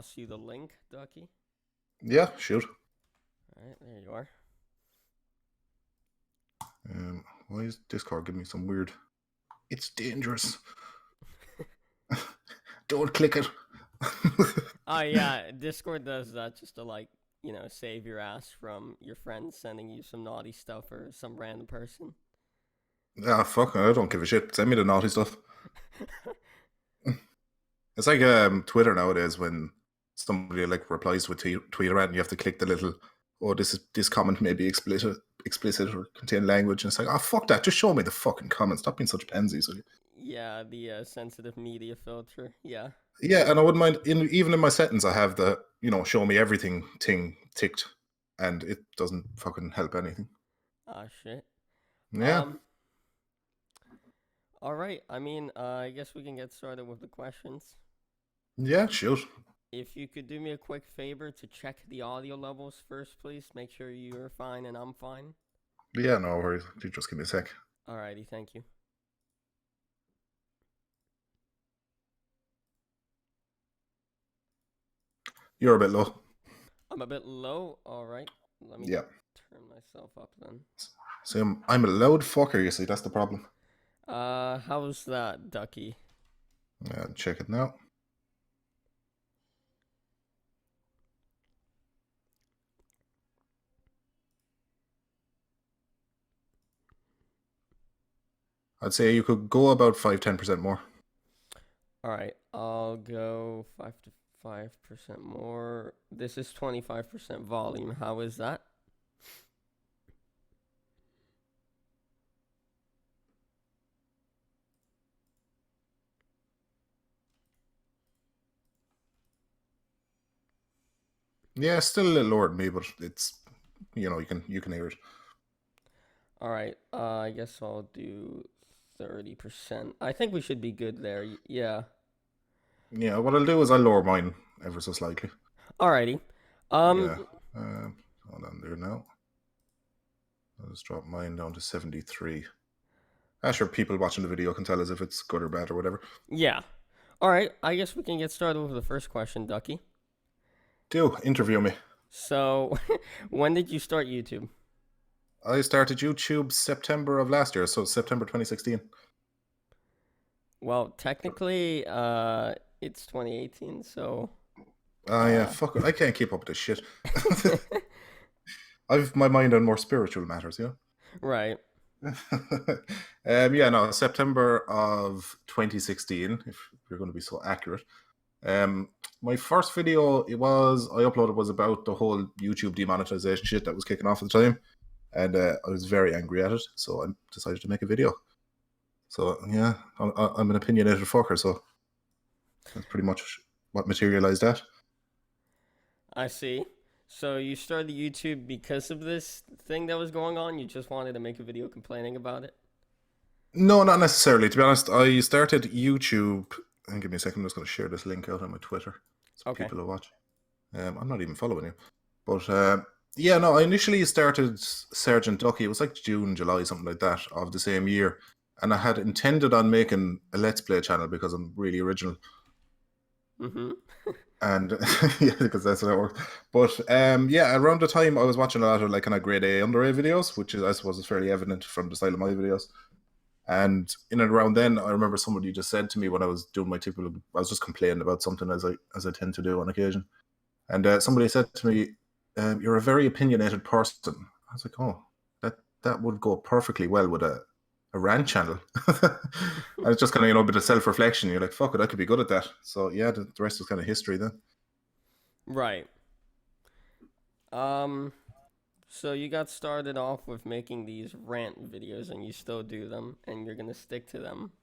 toss you the link, Ducky. Yeah, shoot. All right, there you are. Why is Discord giving me some weird... It's dangerous. Don't click it. Oh yeah, Discord does that just to save your ass from your friends sending you some naughty stuff or some random person. Ah, fuck, I don't give a shit. Send me the naughty stuff. It's like Twitter nowadays when somebody like replies to a tweet around and you have to click the little, oh, this comment may be explicit or contain language, and it's like, oh, fuck that, just show me the fucking comment. Stop being such pansies. Yeah, the sensitive media filter. Yeah. Yeah, and I wouldn't mind, even in my settings, I have the, show me everything thing ticked, and it doesn't fucking help anything. Ah, shit. Yeah. All right. I guess we can get started with the questions. Yeah, shoot. If you could do me a quick favor to check the audio levels first, please. Make sure you're fine and I'm fine. Yeah, no worries. Just give me a sec. Alrighty, thank you. You're a bit low. I'm a bit low. All right. Let me turn myself up then. So I'm a loud fucker, you see. That's the problem. How's that, Ducky? Yeah, check it now. I'd say you could go about 5-10% more. All right, I'll go 5% more. This is 25% volume. How is that? Yeah, still a little lower than me, but it's, you can hear it. All right, I guess I'll do 30%. I think we should be good there. Yeah. Yeah, what I'll do is I'll lower mine ever so slightly. Alrighty. Yeah. Hold on there now. I'll just drop mine down to 73. Sure, people watching the video can tell us if it's good or bad or whatever. Yeah. All right, I guess we can get started with the first question, Ducky. Do interview me. So, when did you start YouTube? I started YouTube September of last year, so September 2016. Well, technically, it's 2018, so... yeah, fuck it. I can't keep up with this shit. I've my mind on more spiritual matters, yeah? Right. Yeah, no, September of 2016, if you're going to be so accurate. My first video I uploaded was about the whole YouTube demonetization shit that was kicking off at the time. And I was very angry at it, so I decided to make a video. So, yeah, I'm an opinionated fucker, so that's pretty much what materialized that. I see. So you started YouTube because of this thing that was going on? You just wanted to make a video complaining about it? No, not necessarily. To be honest, I started YouTube... And give me a second, I'm just going to share this link out on my Twitter so people will watch. I'm not even following you. But, yeah, no, I initially started Sgt Ducky. It was like June, July, something like that, of the same year. And I had intended on making a Let's Play channel because I'm really original. Mm-hmm. And yeah, because that's how it works. But yeah, around the time I was watching a lot of like kind of grade A, under A videos, which is, I suppose, is fairly evident from the style of my videos. And in and around then, I remember somebody just said to me when I was doing my typical, I was just complaining about something as I tend to do on occasion. And somebody said to me, "You're a very opinionated person." I was like, "Oh, that would go perfectly well with a rant channel." And it's just kind of, a bit of self-reflection. You're like, fuck it, I could be good at that. So yeah, the rest is kind of history then. Right. So you got started off with making these rant videos, and you still do them, and you're gonna stick to them,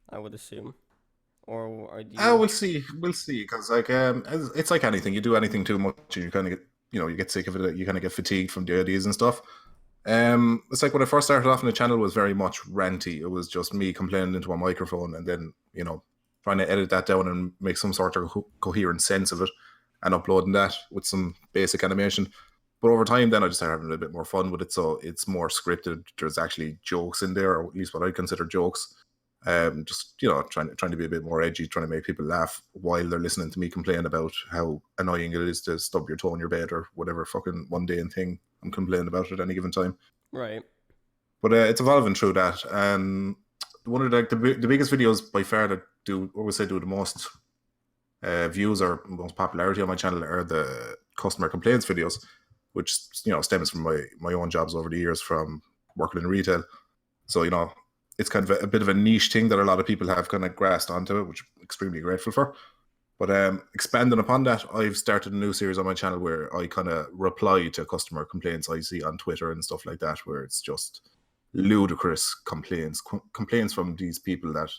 I would assume. Or do you... We'll see, because like it's like anything. You do anything too much, and you kind of get, you get sick of it. You kind of get fatigued from the ideas and stuff. It's like when I first started off on the channel, it was very much ranty. It was just me complaining into a microphone, and then trying to edit that down and make some sort of coherent sense of it, and uploading that with some basic animation. But over time, then I just started having a bit more fun with it, so it's more scripted. There's actually jokes in there, or at least what I consider jokes. Just trying to be a bit more edgy, trying to make people laugh while they're listening to me complain about how annoying it is to stub your toe in your bed or whatever fucking mundane thing I'm complaining about at any given time. Right. But it's evolving through that, and one of the biggest videos by far that do always say do the most views or most popularity on my channel are the customer complaints videos, which stems from my own jobs over the years from working in retail. So it's kind of a bit of a niche thing that a lot of people have kind of grasped onto it, which I'm extremely grateful for. But expanding upon that, I've started a new series on my channel where I kind of reply to customer complaints I see on Twitter and stuff like that, where it's just ludicrous complaints from these people that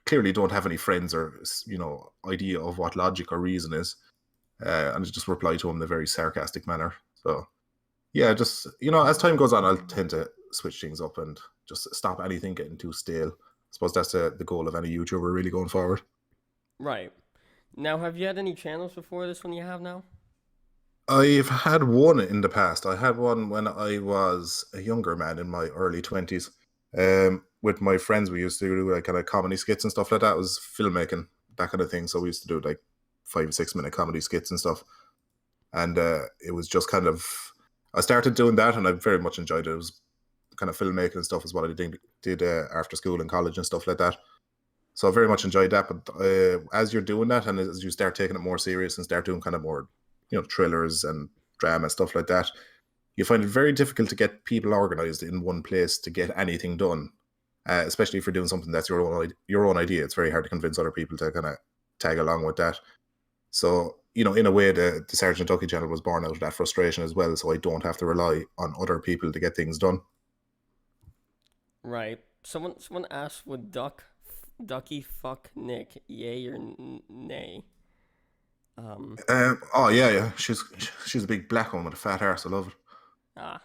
clearly don't have any friends or idea of what logic or reason is, and I just reply to them in a very sarcastic manner. So yeah, just as time goes on, I'll tend to switch things up and just stop anything getting too stale. I suppose that's the goal of any YouTuber really going forward. Right. Now, have you had any channels before this one you have now? I've had one in the past. I had one when I was a younger man in my early 20s. With my friends, we used to do like kind of comedy skits and stuff like that. It was filmmaking, that kind of thing. So we used to do like 5 or 6 minute comedy skits and stuff. And it was just kind of, I started doing that and I very much enjoyed it. It was kind of filmmaking and stuff is what I did after school and college and stuff like that. So I very much enjoyed that. But as you're doing that and as you start taking it more serious and start doing kind of more, thrillers and drama, stuff like that, you find it very difficult to get people organized in one place to get anything done, especially if you're doing something that's your own idea. It's very hard to convince other people to kind of tag along with that. So, in a way, the Sgt Ducky channel was born out of that frustration as well, so I don't have to rely on other people to get things done. Right. Someone asked, would Ducky fuck Nick? Yay or nay? Oh yeah, she's a big black one with a fat arse. I love Ah.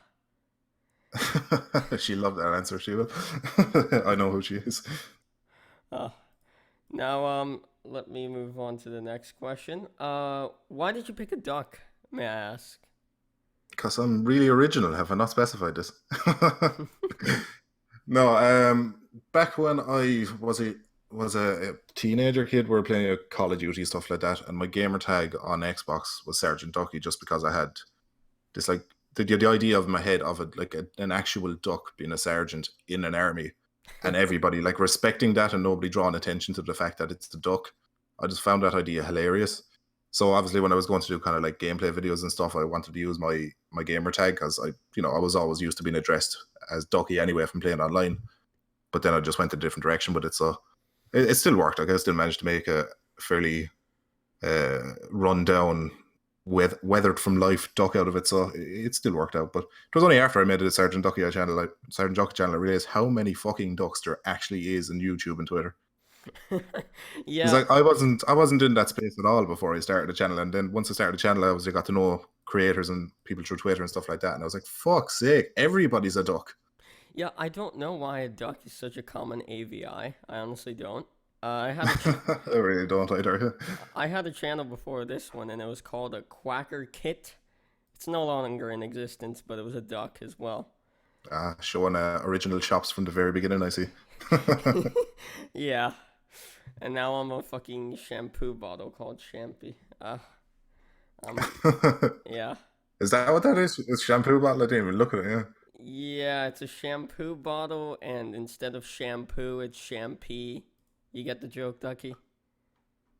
it. She loved that answer. She will. I know who she is. Uh, Now, let me move on to the next question. Why did you pick a duck? May I ask? Because I'm really original. Have I not specified this? No. Back when I was a teenager kid, we were playing Call of Duty stuff like that, and my gamer tag on Xbox was Sergeant Ducky, just because I had this like the idea of my head of it like an actual duck being a sergeant in an army, and everybody like respecting that and nobody drawing attention to the fact that it's the duck. I just found that idea hilarious. So obviously, when I was going to do kind of like gameplay videos and stuff, I wanted to use my gamer tag because I was always used to being addressed as Ducky anyway from playing online. But then I just went a different direction. But it still worked. Like I still managed to make a fairly run down, weathered from life duck out of it. So it still worked out. But it was only after I made it a Sergeant Ducky channel, Sergeant Ducky channel, I realized how many fucking ducks there actually is in YouTube and Twitter. Because Yeah, like I wasn't in that space at all before I started the channel, and then once I started the channel, I got to know creators and people through Twitter and stuff like that, and I was like, "Fuck's sake, everybody's a duck." yeah. I don't know why a duck is such a common AVI. I honestly don't. I really don't either. I had a channel before this one, and it was called a Quacker Kit. It's no longer in existence, but it was a duck as well. Showing original shops from the very beginning. I see. Yeah. And now I'm a fucking shampoo bottle called Shampy. Um, yeah. Is that what that is? It's shampoo bottle. I didn't even look at it. Yeah. Yeah, it's a shampoo bottle, and instead of shampoo, it's shampoo. You get the joke, Ducky?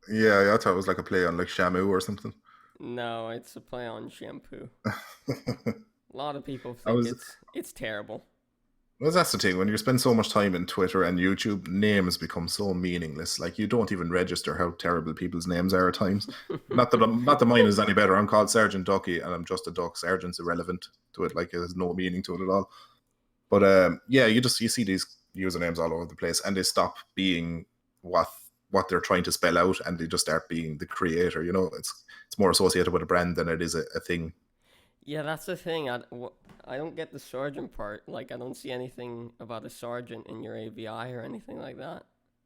Yeah, I thought it was like a play on like Shamu or something. No, it's a play on shampoo. A lot of people I think was it's terrible. Well, that's the thing. When you spend so much time in Twitter and YouTube, names become so meaningless. Like you don't even register how terrible people's names are at times. Not that mine is any better. I'm called Sergeant Ducky, and I'm just a duck. Sergeant's irrelevant to it. Like there's no meaning to it at all. But yeah, you see these usernames all over the place, and they stop being what they're trying to spell out, and they just start being the creator. It's more associated with a brand than it is a thing. Yeah, that's the thing. I don't get the sergeant part. Like, I don't see anything about a sergeant in your AVI or anything like that.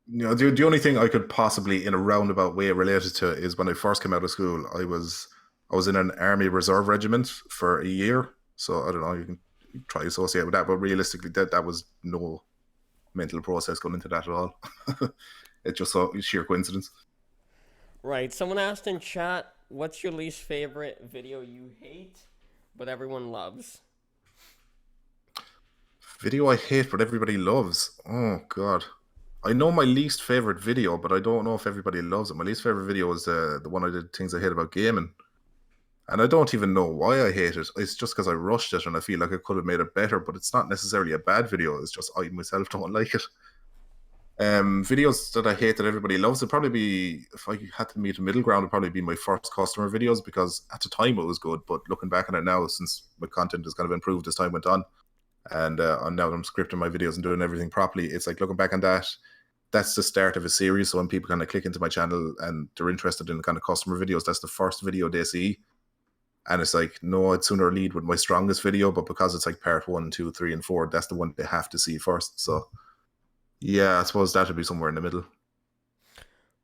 The only thing I could possibly, in a roundabout way, relate it to is when I first came out of school. I was in an army reserve regiment for a year. So I don't know. You can try to associate with that, but realistically, that was no mental process going into that at all. It's just so sheer coincidence. Right. Someone asked in chat, "What's your least favorite video you hate, but everyone loves?" Video I hate but everybody loves. Oh god. I know my least favorite video, but I don't know if everybody loves it. My least favorite video is the one I did things I hate about gaming. And I don't even know why I hate it. It's just because I rushed it and I feel like I could have made it better, but it's not necessarily a bad video. It's just I myself don't like it. Videos that I hate that everybody loves would probably be, if I had to meet a middle ground, would probably be my first customer videos, because at the time it was good, but looking back on it now, since my content has kind of improved as time went on, and now that I'm scripting my videos and doing everything properly, it's like looking back on that, that's the start of a series. So when people kind of click into my channel and they're interested in kind of customer videos, that's the first video they see. And it's like, no, I'd sooner lead with my strongest video, but because it's like part 1, 2, 3, and 4, that's the one they have to see first. So yeah, I suppose that would be somewhere in the middle.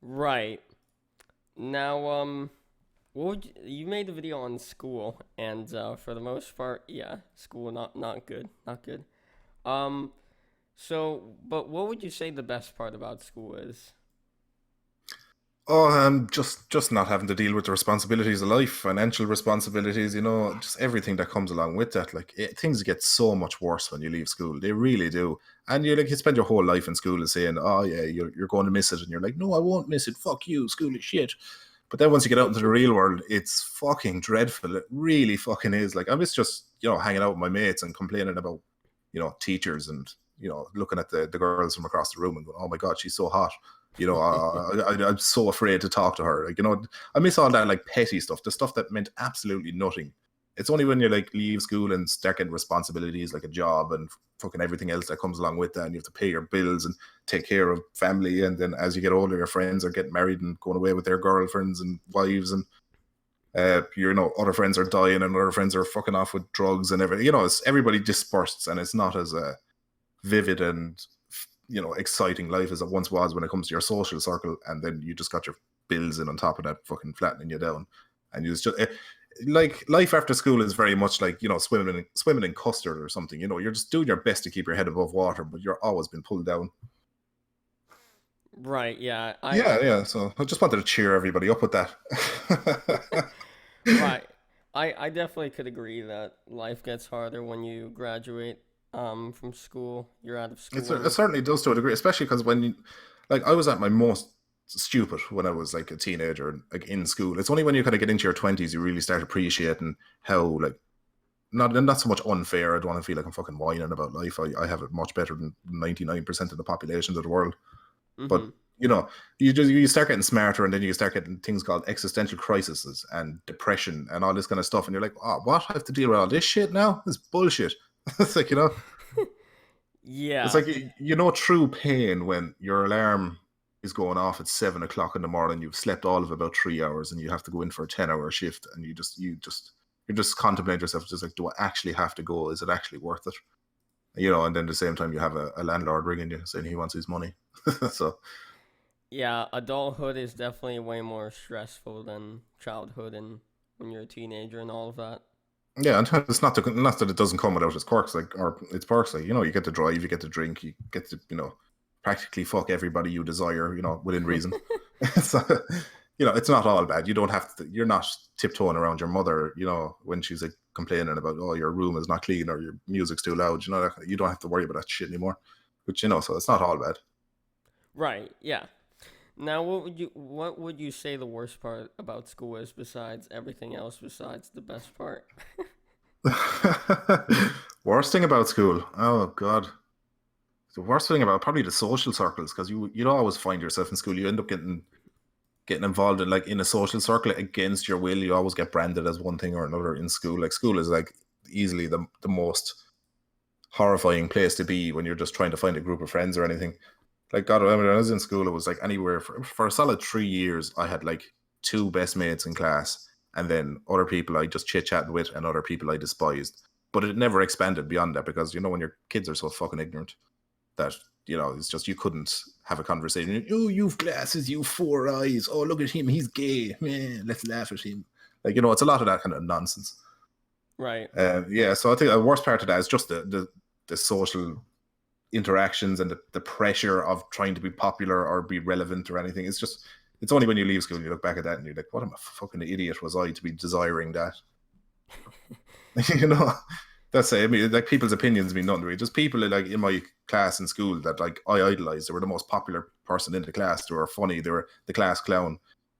Right. Now, what would you made a video on school, and for the most part, yeah, school not good, not good. Um, but what would you say the best part about school is? Oh, just not having to deal with the responsibilities of life, financial responsibilities, just everything that comes along with that. Like things get so much worse when you leave school. They really do. And you spend your whole life in school and saying, "Oh yeah, you're going to miss it," and you're like, "No, I won't miss it. Fuck you, school is shit." But then once you get out into the real world, it's fucking dreadful. It really fucking is. Like I miss just hanging out with my mates and complaining about teachers, and looking at the girls from across the room and going, "Oh my god, she's so hot." I'm so afraid to talk to her. Like, I miss all that like petty stuff, the stuff that meant absolutely nothing. It's only when you like leave school and start getting responsibilities like a job and fucking everything else that comes along with that, and you have to pay your bills and take care of family. And then as you get older, your friends are getting married and going away with their girlfriends and wives, and other friends are dying and other friends are fucking off with drugs and everything. Everybody disperses, and it's not as vivid and exciting life as it once was when it comes to your social circle. And then you just got your bills in on top of that, fucking flattening you down. And like life after school is very much like swimming in custard or something. You're just doing your best to keep your head above water, but you're always been pulled down. Right. Yeah. Yeah. So I just wanted to cheer everybody up with that. Right. I definitely could agree that life gets harder when you graduate from school. You're out of school It and certainly does to a degree, especially because like I was at my most stupid when I was like a teenager, like in school. It's only when you kind of get into your 20s you really start appreciating how like not so much unfair. I don't want to feel like I'm fucking whining about life. I have it much better than 99% of the populations of the world. But mm-hmm. you start getting smarter, and then you start getting things called existential crises and depression and all this kind of stuff, and you're like, oh, what? I have to deal with all this shit now? This bullshit. It's like it's Yeah. like true pain when your alarm is going off at 7 o'clock in the morning. You've slept all of about 3 hours, and you have to go in for a 10-hour shift, and you're just contemplating yourself, just like, do I actually have to go? Is it actually worth it? And then at the same time you have a landlord ringing you saying he wants his money. So Yeah, adulthood is definitely way more stressful than childhood and when you're a teenager and all of that. yeah, and it's not that it doesn't come without its quirks, like, or its perks. Like, you get to drive, you get to drink, you get to practically fuck everybody you desire, within reason. So it's not all bad. You don't have to. You're not tiptoeing around your mother, when she's like complaining about, oh, your room is not clean or your music's too loud. You don't have to worry about that shit anymore. Which so it's not all bad. Right. Yeah. Now, what would you say the worst part about school is besides everything else besides the best part? Worst thing about school. Oh God. The worst thing about probably the social circles, because you'd always find yourself in school. You end up getting involved in like in a social circle against your will. You always get branded as one thing or another in school. Like school is like easily the most horrifying place to be when you're just trying to find a group of friends or anything. Like God, when I was in school, it was like anywhere for a solid 3 years. I had like two best mates in class, and then other people I just chit chatted with, and other people I despised. But it never expanded beyond that, because when your kids are so fucking ignorant that it's just you couldn't have a conversation. Oh, you've glasses, you four eyes. Oh, look at him, he's gay. Man, let's laugh at him. Like it's a lot of that kind of nonsense. Right. Yeah, so I think the worst part of that is just the social interactions and the pressure of trying to be popular or be relevant or anything. It's just, it's only when you leave school you look back at that and you're like, what a fucking idiot was I to be desiring that? you know, that's it. I mean, like people's opinions mean nothing to me. Just people like in my class in school that like I idolized. They were the most popular person in the class. They were funny. They were the class clown.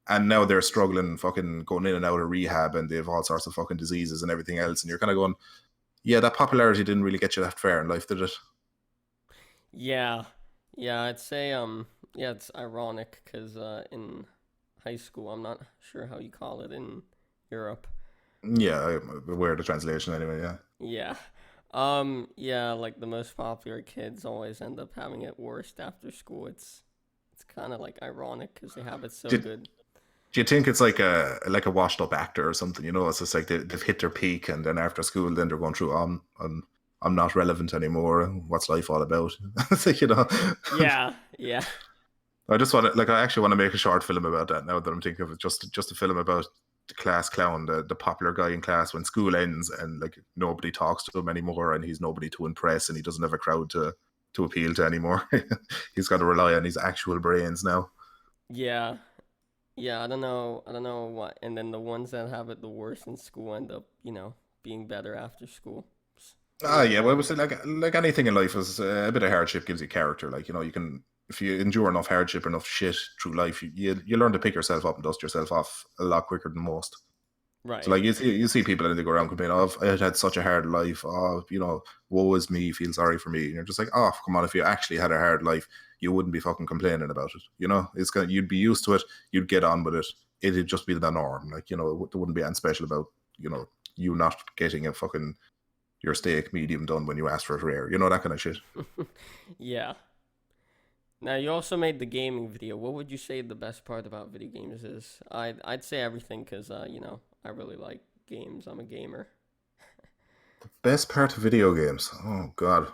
And now they're struggling, fucking going in and out of rehab, and they have all sorts of fucking diseases and everything else. And you're kind of going, yeah, that popularity didn't really get you that far in life, did it? Yeah, yeah, I'd say yeah, it's ironic because in high school, I'm not sure how you call it in Europe. Yeah, I'm aware of the translation anyway. Yeah. Yeah. Yeah, like the most popular kids always end up having it worst after school. It's kind of like ironic because they have it so Do, good. do you think it's like a washed up actor or something? You know, it's just like they've hit their peak, and then after school, then they're going through, I'm not relevant anymore. What's life all about? It's like, you know. Yeah, yeah. I just want to like I actually want to make a short film about that now that I'm thinking of it. Just a film about the class clown, the popular guy in class when school ends and like nobody talks to him anymore and he's nobody to impress and he doesn't have a crowd to appeal to anymore. He's got to rely on his actual brains now. Yeah. Yeah, I don't know what. And then the ones that have it the worst in school end up, being better after school. It's Ah, really yeah. Well, I would ironic. say like anything in life is a bit of hardship gives you character. Like you know, you can if you endure enough hardship, enough shit through life, you learn to pick yourself up and dust yourself off a lot quicker than most. So Right. like you see people and they go around complaining, "Oh, I had such a hard life. Oh, woe is me. Feel sorry for me." And you're just like, "Oh, come on. If you actually had a hard life, you wouldn't be fucking complaining about it. You'd be used to it. You'd get on with it. It'd just be the norm. Like there wouldn't be anything special about you not getting a fucking your steak medium done when you ask for it rare. That kind of shit. Yeah. Now you also made the gaming video. What would you say the best part about video games is? I'd say everything because I really like games. I'm a gamer. Best part of video games. Oh God.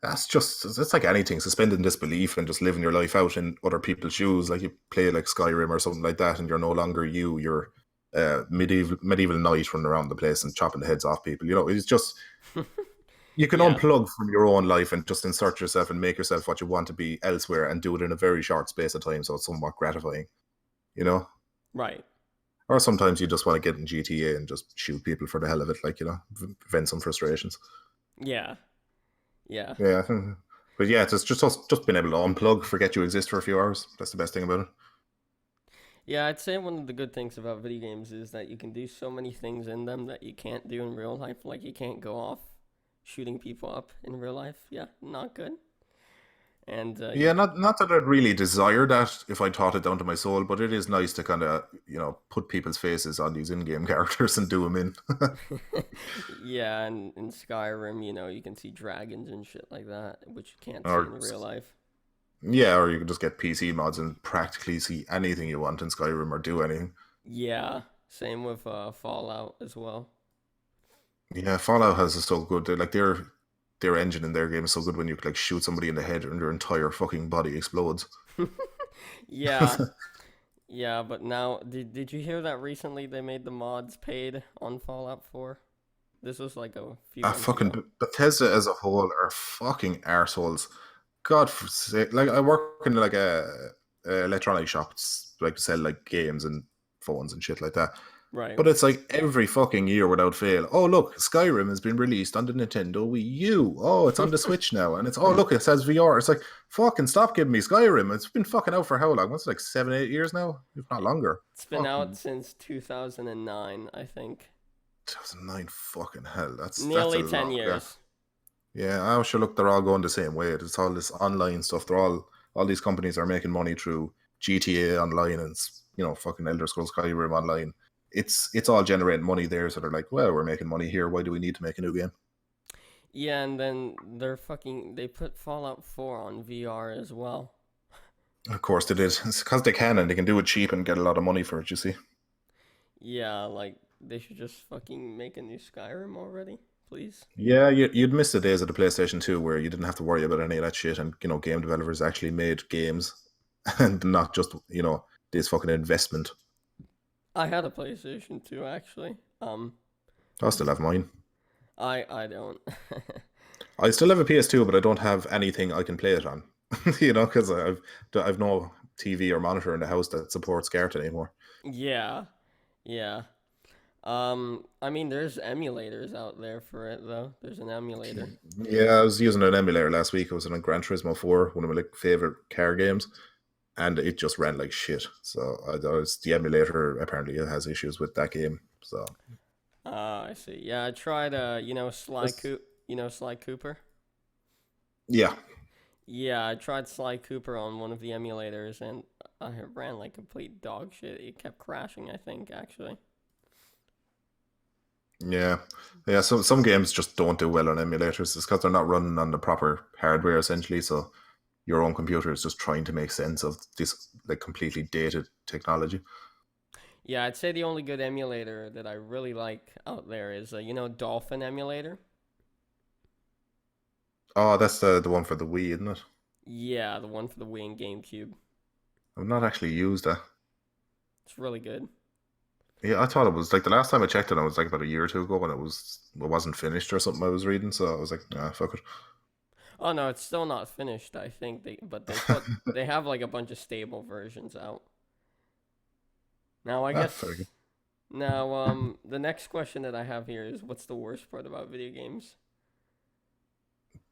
That's like anything, suspending disbelief and just living your life out in other people's shoes. Like you play like Skyrim or something like that, and you're no longer you. You're medieval knight running around the place and chopping the heads off people. It's just you can Yeah. unplug from your own life and just insert yourself and make yourself what you want to be elsewhere and do it in a very short space of time, so it's somewhat gratifying. You know. Right. Or sometimes you just want to get in GTA and just shoot people for the hell of it, like vent some frustrations. Yeah. Yeah. Yeah, but yeah, it's just being able to unplug, forget you exist for a few hours. That's the best thing about it. Yeah, I'd say one of the good things about video games is that you can do so many things in them that you can't do in real life. Like you can't go off shooting people up in real life. Yeah, not good. And Yeah, not that I'd really desire that if I taught it down to my soul, but it is nice to kind of put people's faces on these in-game characters and do them in. yeah, and in Skyrim, you can see dragons and shit like that, which you can't see in or real life. yeah, or you can just get PC mods and practically see anything you want in Skyrim or do anything. Yeah, same with Fallout as well. Yeah, Fallout has is so good. Like their engine in their game is so good when you like shoot somebody in the head and their entire fucking body explodes. Yeah, yeah, but now did you hear that recently they made the mods paid on Fallout 4? This was like a few months Fucking ago. Bethesda as a whole are fucking arseholes. God for sake. Like I work in like a electronic shop, like to sell like games and phones and shit like that. Right. But it's like every fucking year without fail. Oh look, Skyrim has been released on the Nintendo Wii U. Oh, it's on the Switch now, and it's oh look, it says VR. It's like fucking stop giving me Skyrim. It's been fucking out for how long? What's it, like 7, 8 years now, if not longer. It's been out Fucking since 2009, I think. 2009. Fucking hell. That's a Nearly 10 long. Yeah. years. Yeah, I sure look, they're all going the same way. It's all this online stuff. All these companies are making money through GTA online and fucking Elder Scrolls Skyrim online. It's all generating money there, so they're like, well, we're making money here. Why do we need to make a new game? Yeah, and then they put Fallout 4 on VR as well. Of course they did. It's because they can and they can do it cheap and get a lot of money for it. You see? Yeah, like they should just fucking make a new Skyrim already, please. Yeah, you'd miss the days of the PlayStation 2 where you didn't have to worry about any of that shit, and game developers actually made games and not just this fucking investment. I had a PlayStation 2 actually. I still have mine. I don't. I still have a PS2, but I don't have anything I can play it on. Because I've no TV or monitor in the house that supports SCART anymore. Yeah, yeah. I mean, there's emulators out there for it though. There's an emulator. Yeah, I was using an emulator last week. It was on Gran Turismo 4, one of my like favorite car games, and it just ran like shit. So the emulator apparently it has issues with that game. So I see. Yeah, I tried. just Sly Cooper. yeah, Yeah, I tried Sly Cooper on one of the emulators, and I ran like complete dog shit. It kept crashing. I think actually. yeah, yeah. So some games just don't do well on emulators. It's because they're not running on the proper hardware essentially. So your own computer is just trying to make sense of this like completely dated technology. Yeah, I'd say the only good emulator that I really like out there is Dolphin emulator. Oh, that's the one for the Wii, isn't it? Yeah, the one for the Wii and GameCube. I've not actually used that. It's really good. Yeah, I thought it was like the last time I checked it, I was like about a year or two ago when it wasn't finished or something I was reading, so I was like, nah, fuck it. Oh no, it's still not finished. I think they have like a bunch of stable versions out. Now I Very good. guess now the next question that I have here is what's the worst part about video games?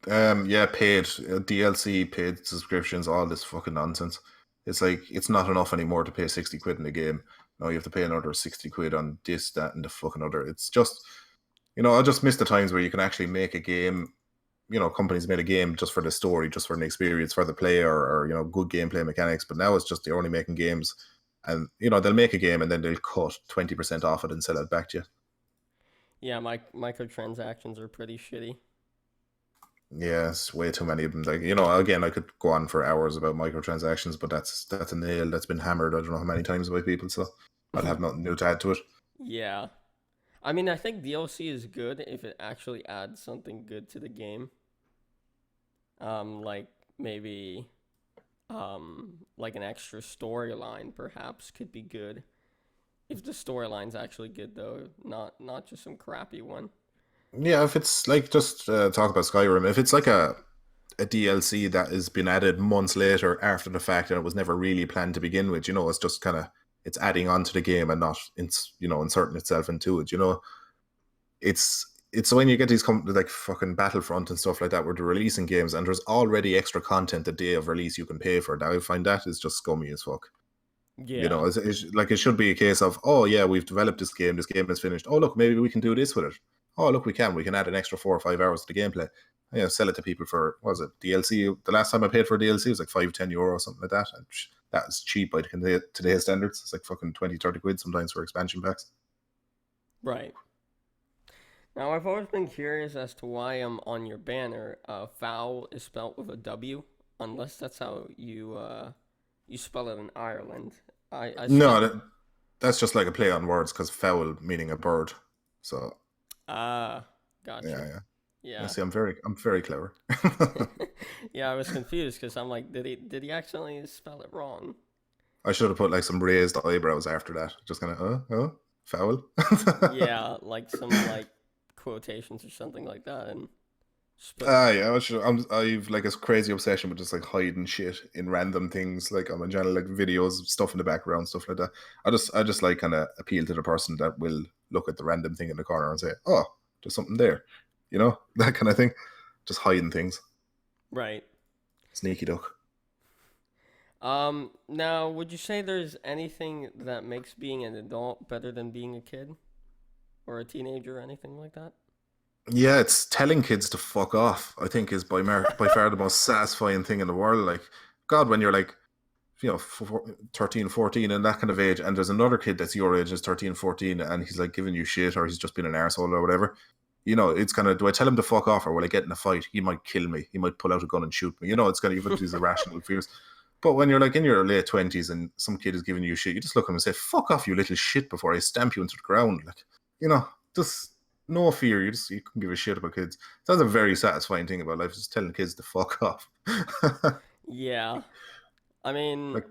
Yeah, paid DLC, paid subscriptions, all this fucking nonsense. It's like it's not enough anymore to pay 60 quid in a game. Now you have to pay another 60 quid on this, that, and the fucking other. It's just, I just miss the times where you can actually make a game. Companies made a game just for the story, just for an experience for the player, or good gameplay mechanics. But now it's just they're only making games, and they'll make a game and then they'll cut 20% off it and sell it back to you. Yeah, my microtransactions are pretty shitty. Yeah, it's way too many of them. Like, again, I could go on for hours about microtransactions, but that's a nail that's been hammered. I don't know how many times by people, so I'll have nothing new to add to it. Yeah. I mean, I think DLC is good if it actually adds something good to the game. Like maybe like an extra storyline perhaps could be good. If the storyline's actually good though, not just some crappy one. Yeah, if it's like just talk about Skyrim, if it's like a DLC that has been added months later after the fact and it was never really planned to begin with, it's just kind of it's adding on to the game and not inserting itself into it. It's when you get these like fucking Battlefront and stuff like that where they're releasing games and there's already extra content the day of release you can pay for. Now I find that is just scummy as fuck. Yeah. It's like it should be a case of, oh yeah, we've developed this game. This game is finished. Oh look, maybe we can do this with it. Oh look, we can add an extra 4 or 5 hours to the gameplay. Sell it to people for what was it DLC? The last time I paid for a DLC was like 5, 10 euro or something like that, and that is cheap by today's standards. It's like fucking 20, 30 quid sometimes for expansion packs. Right. Now I've always been curious as to why on your banner, foul is spelled with a W, unless that's how you spell it in Ireland. I No, spell that's just like a play on words because fowl meaning a bird. So ah, yeah, gotcha. yeah. I Yeah. see. I'm very clever. Yeah, I was confused because I'm like, did he accidentally spell it wrong? I should have put like some raised eyebrows after that. Just kind of, foul. Yeah, like some like quotations or something like that, and just put Yeah, I've like a crazy obsession with just like hiding shit in random things, like on my channel, like videos, stuff in the background, stuff like that. I just like kind of appeal to the person that will look at the random thing in the corner and say, "Oh, there's something there," that kind of thing. Just hiding things, right. sneaky duck. Now, would you say there's anything that makes being an adult better than being a kid or a teenager or anything like that? Yeah, it's telling kids to fuck off. I think is by far the most satisfying thing in the world. Like, God, when you're like 13, 14, and that kind of age, and there's another kid that's your age, is 13, 14, and he's like giving you shit, or he's just been an arsehole or whatever. It's kind of, do I tell him to fuck off, or will I get in a fight? He might kill me. He might pull out a gun and shoot me. It's kind of, you've these irrational fears. But when you're like in your late 20s and some kid is giving you shit, you just look at him and say, fuck off, you little shit, before I stamp you into the ground. Like, just no fear. You can give a shit about kids. That's a very satisfying thing about life, just telling kids to fuck off. Yeah. I mean, Like,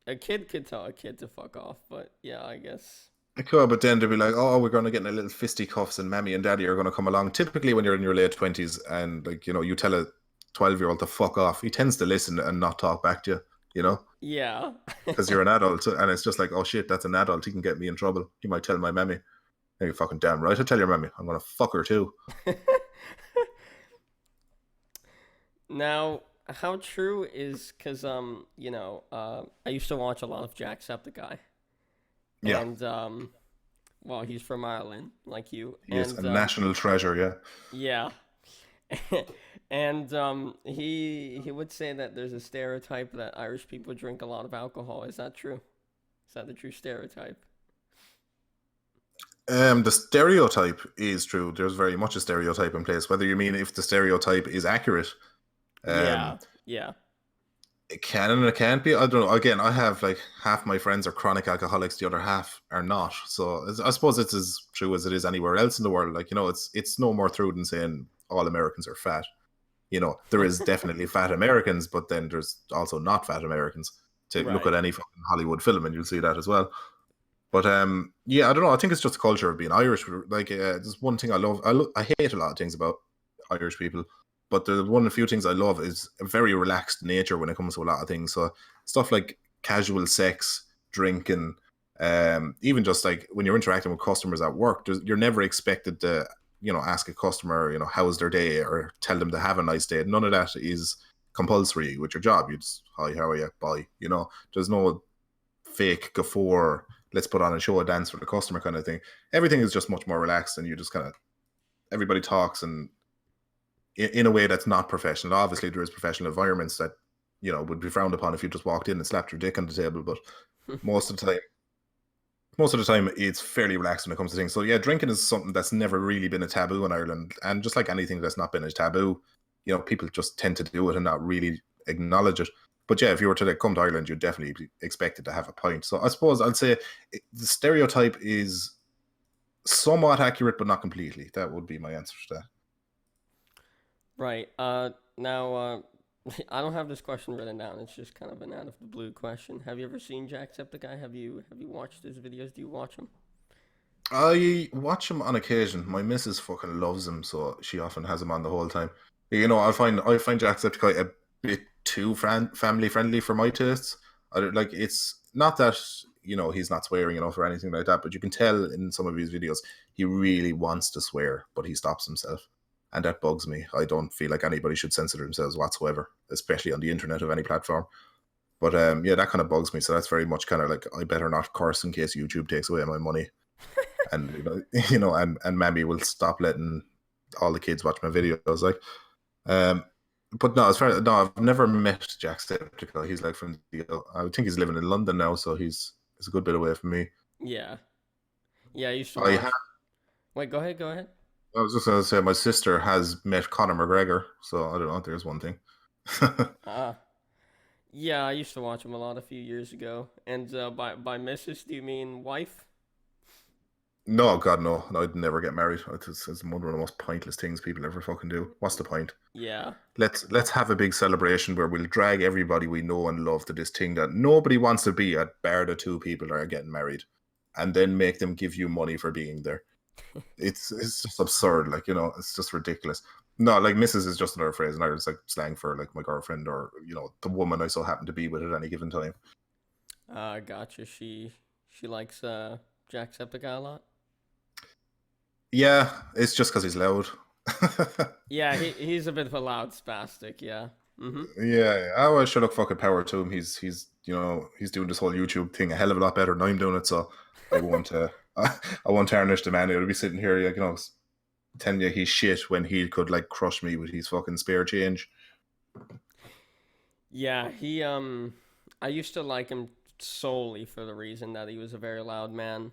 a kid could tell a kid to fuck off, but yeah, I guess. Cool, but then they'll be like, "Oh, we're going to get in a little fisticuffs, and mommy and daddy are going to come along." Typically, when you're in your late 20s, and like you tell a 12-year-old to fuck off, he tends to listen and not talk back to you. You know, Yeah. because you're an adult, and it's just like, "Oh shit, that's an adult. He can get me in trouble. He might tell my mammy." Hey, you fucking damn right. I tell your mammy, I'm going to fuck her too. Now, how true is because I used to watch a lot of Jacksepticeye, Yeah, and well, he's from Ireland, like you, he is a and national treasure. Yeah. yeah, and he would say that there's a stereotype that Irish people drink a lot of alcohol. Is that true? Is that the true stereotype? The stereotype is true. There's very much a stereotype in place. Whether you mean if the stereotype is accurate, um, Yeah, yeah, it can and it can't be. I don't know. Again, I have like half my friends are chronic alcoholics, the other half are not. So I suppose it's as true as it is anywhere else in the world. Like it's no more true than saying all Americans are fat. There is definitely fat Americans, but then there's also not fat Americans. To look at right. any fucking Hollywood film, and you'll see that as well. But yeah, I don't know. I think it's just a culture of being Irish. Like, there's one thing I love. I hate a lot of things about Irish people, but the one of the few things I love is a very relaxed nature when it comes to a lot of things. So stuff like casual sex, drinking, even just like when you're interacting with customers at work, you're never expected to, ask a customer, how's their day, or tell them to have a nice day. None of that is compulsory with your job. You just, hi, how are you? Bye. There's no fake guffaw, let's put on a show, a dance for the customer kind of thing. Everything is just much more relaxed, and you just kind of, everybody talks, and in a way that's not professional. Obviously, there is professional environments that would be frowned upon if you just walked in and slapped your dick on the table. But most of the time, most of the time, it's fairly relaxed when it comes to things. So yeah, drinking is something that's never really been a taboo in Ireland, and just like anything that's not been a taboo, people just tend to do it and not really acknowledge it. But yeah, if you were to like, come to Ireland, you'd definitely be expected to have a pint. So I suppose I'd say the stereotype is somewhat accurate, but not completely. That would be my answer to that. Right. Now, I don't have this question written down. It's just kind of an out of the blue question. Have you ever seen Jacksepticeye? Have you watched his videos? Do you watch them? I watch him on occasion. My missus fucking loves him, so she often has him on the whole time. I find Jacksepticeye a bit too family friendly for my tastes. Like it's not that he's not swearing enough or anything like that, but you can tell in some of his videos he really wants to swear, but he stops himself, and that bugs me. I don't feel like anybody should censor themselves whatsoever, especially on the internet of any platform. But yeah, that kind of bugs me. So that's very much kind of like I better not curse in case YouTube takes away my money, and and maybe we'll stop letting all the kids watch my videos. Like, um, but no, as far as no, I've never met Jacksepticeye. He's like from I think he's living in London now, so he's a good bit away from me. Yeah. Yeah, I used to I have, watch. Wait, go ahead. Go ahead. I was just gonna say my sister has met Conor McGregor, so I don't know. There's one thing. Ah. Yeah, I used to watch him a lot a few years ago. And by missus, do you mean wife? No, God, no. I'd never get married. It's one of the most pointless things people ever fucking do. What's the point? Yeah. Let's have a big celebration where we'll drag everybody we know and love to this thing that nobody wants to be at, bar the two people are getting married, and then make them give you money for being there. It's just absurd. Like it's just ridiculous. No, like Mrs. is just another phrase, and it's like slang for like my girlfriend, or the woman I so happen to be with at any given time. Gotcha. She likes Jacksepticeye a lot. Yeah, it's just because he's loud. Yeah, he's a bit of a loud spastic. Yeah. Mhm. Yeah, I should look fucking power to him. He's doing this whole YouTube thing a hell of a lot better than I'm doing it. So I won't I won't tarnish the man. He'll be sitting here, telling you he's shit when he could like crush me with his fucking spare change. Yeah, I used to like him solely for the reason that he was a very loud man.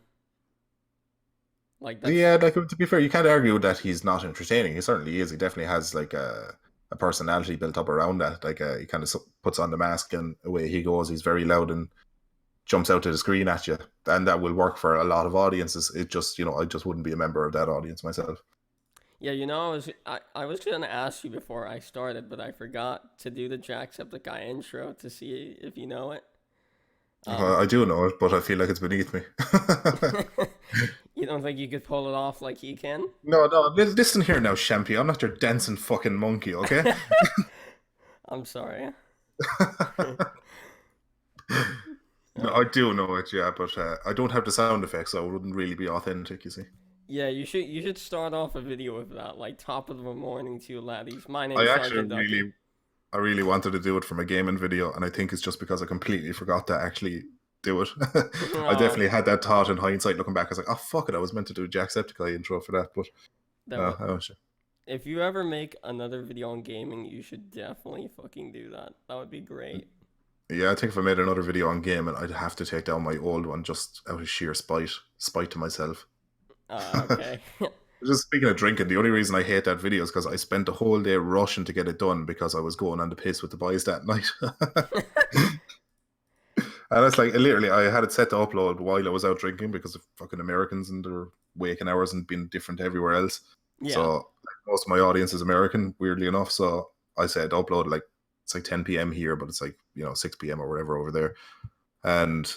Like that's Yeah, like to be fair, you can't argue that he's not entertaining. He certainly is. He definitely has like a personality built up around that. Like he kind of puts on the mask and away he goes. He's very loud and jumps out to the screen at you, and that will work for a lot of audiences. It just, I just wouldn't be a member of that audience myself. yeah. I was gonna ask you before I started, but I forgot to do the Jacksepticeye intro to see if you know it. Um, I do know it, but I feel like it's beneath me. you don't think you could pull it off like he can? No, no, listen here now, Shampy. I'm not your dancing fucking monkey, okay? I'm sorry. No, Uh, I do know it, yeah, but I don't have the sound effects, so it wouldn't really be authentic, you see. yeah, you should start off a video with that, like top of the morning to you laddies. My I name's actually Sergeant Ducky. I really wanted to do it from a gaming video, and I think it's just because I completely forgot to actually do it. I Oh, definitely had that thought in hindsight, looking back. I was like, oh, fuck it, I was meant to do a Jacksepticeye intro for that, but that no, would. oh, shit. If you ever make another video on gaming, you should definitely fucking do that. That would be great. Yeah, I think if I made another video on gaming, I'd have to take down my old one just out of sheer spite to myself. Okay. Just speaking of drinking, the only reason I hate that video is because I spent the whole day rushing to get it done because I was going on the piss with the boys that night. And it's like literally, I had it set to upload while I was out drinking because of fucking Americans and their waking hours and being different everywhere else. Yeah. So like, most of my audience is American, weirdly enough. So I said upload like it's like 10 p.m. here, but it's like 6 p.m. or whatever over there. And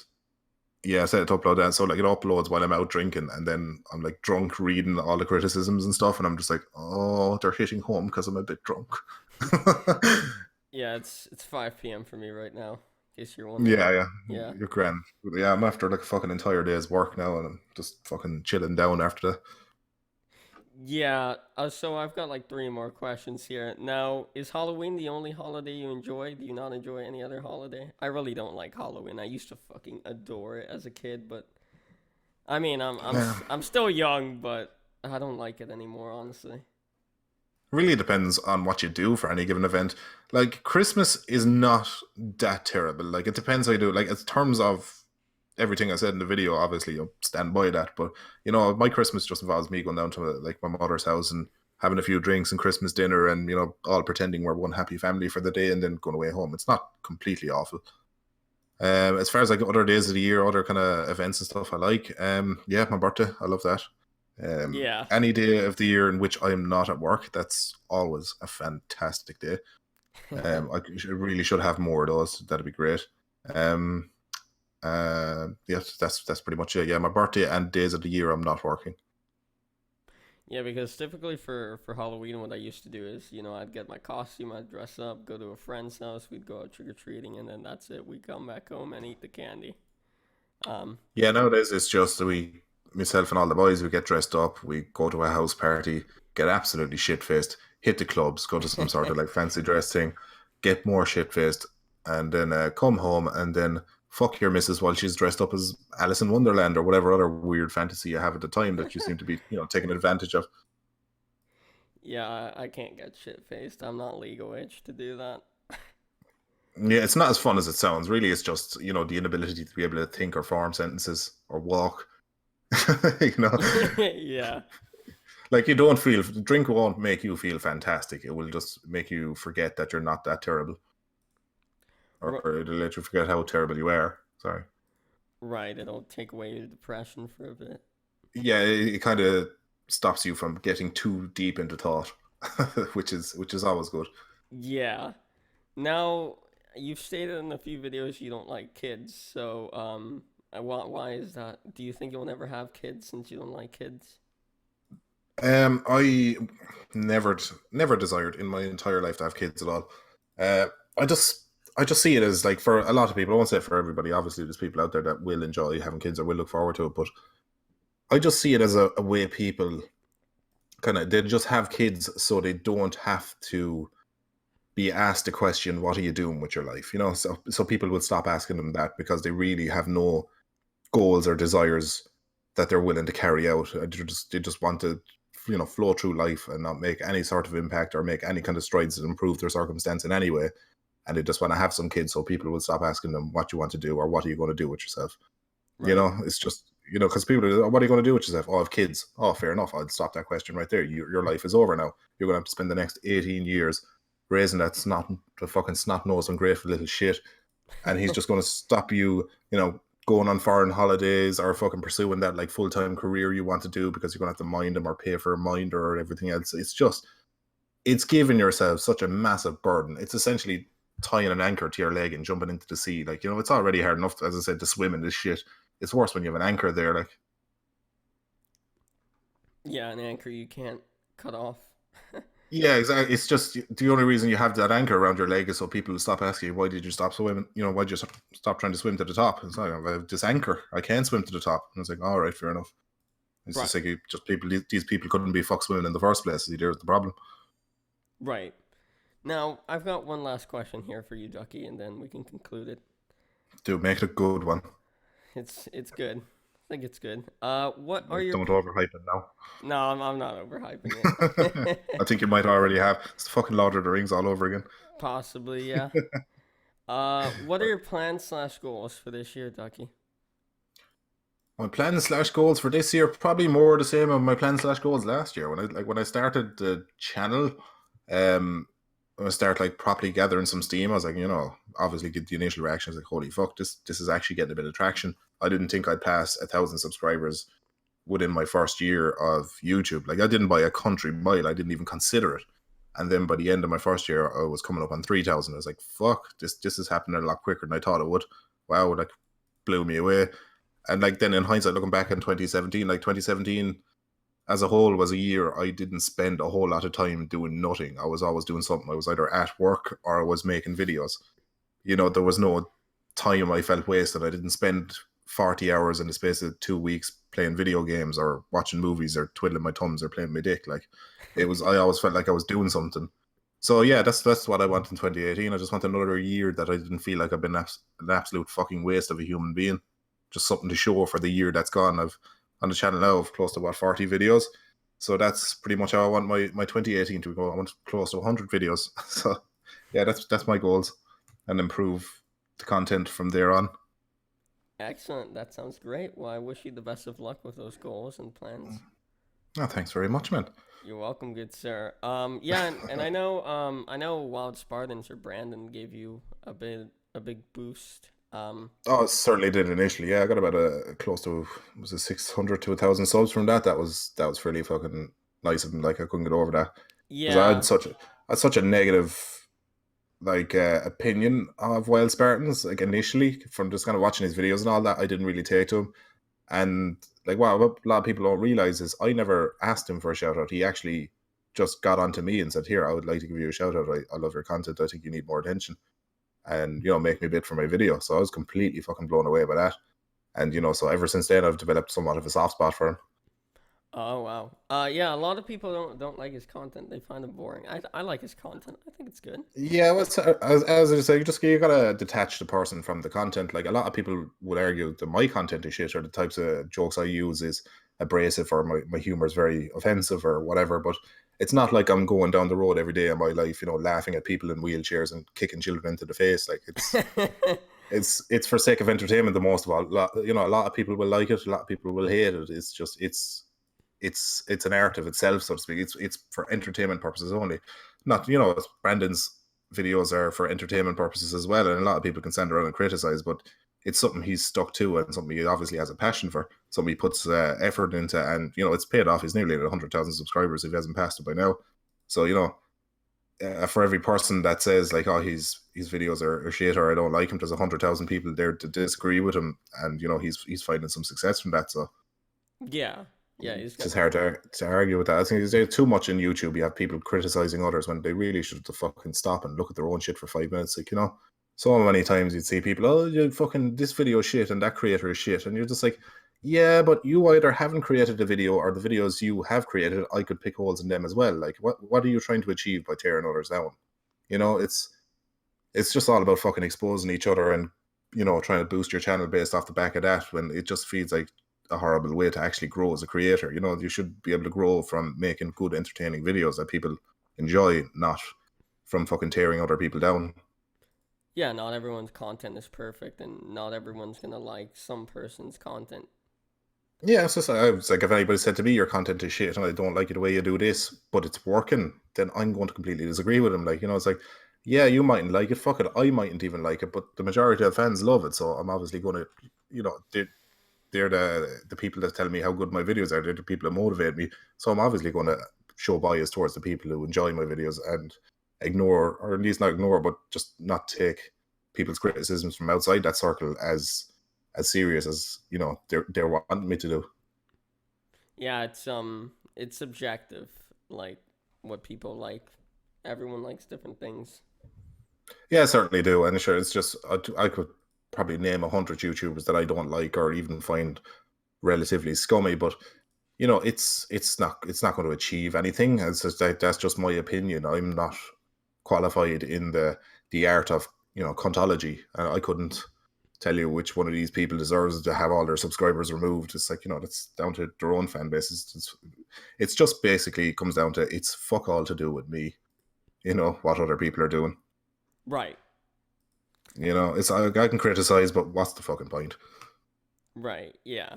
yeah, I set it to upload that. So like it uploads while I'm out drinking, and then I'm like drunk reading all the criticisms and stuff, and I'm just like, oh, they're hitting home because I'm a bit drunk. Yeah, it's 5 p.m. for me right now, in case you're wondering. Yeah, yeah, Yeah. you're grand. Yeah, I'm after like a fucking entire day's work now, and I'm just fucking chilling down after that. Yeah, so I've got like three more questions here. Now, is Halloween the only holiday you enjoy? Do you not enjoy any other holiday? I really don't like Halloween. I used to fucking adore it as a kid, but I mean, Yeah, I'm still young, but I don't like it anymore, honestly. really depends on what you do for any given event. Like Christmas is not that terrible. Like it depends how you do it. Like in terms of everything I said in the video, obviously you'll stand by that. But my Christmas just involves me going down to like my mother's house and having a few drinks and Christmas dinner, and all pretending we're one happy family for the day and then going away home. It's not completely awful. As far as like other days of the year, other kind of events and stuff I like, yeah, my birthday, I love that. Yeah. Any day of the year in which I am not at work, that's always a fantastic day. Really should have more of those. That'd be great. Um, yeah, that's pretty much it. Yeah, my birthday and days of the year I'm not working. Yeah, because typically for Halloween, what I used to do is, I'd get my costume, I'd dress up, go to a friend's house, we'd go out trick or treating, and then that's it. We come back home and eat the candy. Um, Yeah, nowadays it's just myself and all the boys, we get dressed up, we go to a house party, get absolutely shit faced, hit the clubs, go to some sort of like fancy dress thing, get more shit faced, and then come home and then fuck your missus while she's dressed up as Alice in Wonderland or whatever other weird fantasy you have at the time that you seem to be, taking advantage of. yeah, I can't get shit faced. I'm not legal age to do that. Yeah, it's not as fun as it sounds. Really, it's just, the inability to be able to think or form sentences or walk. you know, Yeah. like you don't feel, drink won't make you feel fantastic. It will just make you forget that you're not that terrible, R- or it'll let you forget how terrible you are. Sorry. right, it'll take away your depression for a bit. Yeah, it kind of stops you from getting too deep into thought, which is always good. Yeah. Now, you've stated in a few videos you don't like kids, so why is that? Do you think you'll never have kids since you don't like kids? I never desired in my entire life to have kids at all. Uh, I just I just see it as like for a lot of people. I won't say for everybody. Obviously, there's people out there that will enjoy having kids or will look forward to it. But I just see it as a way people kind of they just have kids so they don't have to be asked the question, "What are you doing with your life?" So people will stop asking them that because they really have no goals or desires that they're willing to carry out. They just want to, flow through life and not make any sort of impact or make any kind of strides that improve their circumstance in any way. And they just want to have some kids so people will stop asking them what you want to do or what are you going to do with yourself. Right. It's just, because people are, what are you going to do with yourself? Oh, I have kids. Oh, fair enough. I'd stop that question right there. Your life is over now. You're going to have to spend the next 18 years raising that the fucking snot nosed, ungrateful little shit. And he's just going to stop you, going on foreign holidays or fucking pursuing that like full time career you want to do because you're going to have to mind him or pay for a minder or everything else. It's giving yourself such a massive burden. It's essentially tying an anchor to your leg and jumping into the sea. Like, you know, it's already hard enough, as I said, to swim in this shit. It's worse when you have an anchor there. Like, Yeah, an anchor you can't cut off. yeah, exactly. It's just the only reason you have that anchor around your leg is so people will stop asking you, why did you stop swimming? You know, why did you stop trying to swim to the top? It's like, I have this anchor. I can't swim to the top. And it's like, all right, fair enough. It's Right. just like just people. These people couldn't be fuck swimming in the first place. There's the problem. Right. Now, I've got one last question here for you, Ducky, and then we can conclude it. Dude, make it a good one. It's good. I think it's good. What are Like, your don't overhype it now. No, I'm not overhyping I it. think you might already have. It's fucking Lord of the Rings all over again. Possibly, yeah. What are your plans slash goals for this year, Ducky? My plans slash goals for this year probably more the same of my plans slash goals last year. When I started the channel, um, when I started like properly gathering some steam, I was like, you know, obviously get the initial reactions like, holy fuck, this is actually getting a bit of traction. I didn't think I'd pass 1,000 subscribers within my first year of YouTube. Like I didn't buy a country mile. I didn't even consider it. And then by the end of my first year, I was coming up on 3,000. I was like, fuck, this is happening a lot quicker than I thought it would. Wow, like blew me away. And like then in hindsight, looking back in 2017, like 2017 as a whole was a year I didn't spend a whole lot of time doing nothing. I was always doing something. I was either at work or I was making videos. You know, there was no time I felt wasted. I didn't spend 40 hours in the space of 2 weeks playing video games or watching movies or twiddling my thumbs or playing my dick. Like it was, I always felt like I was doing something. So yeah, that's what I want in 2018. I just want another year that I didn't feel like I've been an absolute fucking waste of a human being. Just something to show for the year that's gone. I've on the channel now of close to what 40 videos. So that's pretty much how I want my 2018 to go. I want close to 100 videos. So yeah, that's my goals and improve the content from there on. Excellent. That sounds great. Well, I wish you the best of luck with those goals and plans. Oh, thanks very much, man. You're welcome, good sir. Yeah, and I know Wild Spartans or Brandon gave you a big boost. Oh, it certainly did initially. Yeah, I got about a close to was it 600 to 1,000 subs from that. That was fairly fucking nice of him. Like I couldn't get over that because Yeah, I had such a negative like opinion of Wild Spartans like initially from just kind of watching his videos and all that. I didn't really take to him, and like what a lot of people don't realize is I never asked him for a shout out. He actually just got onto me and said, "Here, I would like to give you a shout out. I love your content. I think you need more attention." And you know make me bid for my video. So I was completely fucking blown away by that. And you know, so ever since then I've developed somewhat of a soft spot for him. oh wow. Yeah, a lot of people don't like his content. They find it boring. I like his content. I think it's good. Yeah, well, as I say, you gotta detach the person from the content. Like a lot of people would argue that my content is shit or the types of jokes I use is abrasive or my humor is very offensive or whatever. But it's not like I'm going down the road every day of my life, you know, laughing at people in wheelchairs and kicking children into the face. Like it's for sake of entertainment the most of all. You know, a lot of people will like it, a lot of people will hate it. It's just it's an art of itself, so to speak. It's for entertainment purposes only. Not you know, Brandon's videos are for entertainment purposes as well, and a lot of people can stand around and criticize, but it's something he's stuck to and something he obviously has a passion for, something he puts effort into, and you know it's paid off. He's nearly at 100,000 subscribers if he hasn't passed it by now. So you know, for every person that says like, oh, his videos are shit or I don't like him, there's 100,000 people there to disagree with him, and you know he's finding some success from that. So Yeah, yeah, he's it's got. just hard to argue with that. I think there's too much in YouTube. You have people criticizing others when they really should fucking stop and look at their own shit for 5 minutes. Like, you know, so many times you'd see people, oh, you fucking, this video is shit and that creator is shit. And you're just like, yeah, but you either haven't created the video or the videos you have created, I could pick holes in them as well. Like, what are you trying to achieve by tearing others down? You know, it's just all about fucking exposing each other and, you know, trying to boost your channel based off the back of that when it just feels like a horrible way to actually grow as a creator. You know, you should be able to grow from making good, entertaining videos that people enjoy, not from fucking tearing other people down. Yeah, not everyone's content is perfect, and not everyone's gonna like some person's content. Yeah, it's just it's like if anybody said to me your content is shit and I don't like it the way you do this, but it's working, then I'm going to completely disagree with them. Like, you know, it's like, yeah, you mightn't like it, fuck it, I mightn't even like it, but the majority of fans love it, so I'm obviously going to, you know, they're the people that tell me how good my videos are. They're the people that motivate me. So I'm obviously going to show bias towards the people who enjoy my videos. And ignore, or at least not ignore, but just not take people's criticisms from outside that circle as serious as they're wanting me to do. Yeah, it's subjective, like what people like. Everyone likes different things. Yeah, I certainly do. And sure, it's just I could probably name 100 YouTubers that I don't like or even find relatively scummy, but it's not going to achieve anything. It's just that's just my opinion. I'm not qualified in the art of cuntology. I couldn't tell you which one of these people deserves to have all their subscribers removed. It's like that's down to their own fan base. It's just basically comes down to it's fuck all to do with me. What other people are doing. Right. It's I can criticize, but what's the fucking point? Right. Yeah.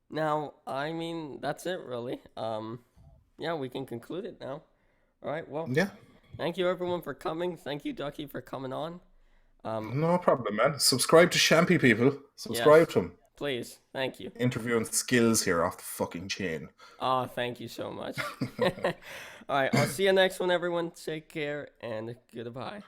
Now, I mean, that's it really. Yeah, we can conclude it now. All right. Well, Yeah, thank you everyone for coming. Thank you, Ducky, for coming on. Um, no problem, man. Subscribe to Shampy, people. Subscribe yes, to him. please. Thank you. Interviewing skills here off the fucking chain. Oh, thank you so much. All right. I'll see you next one, everyone. Take care and goodbye.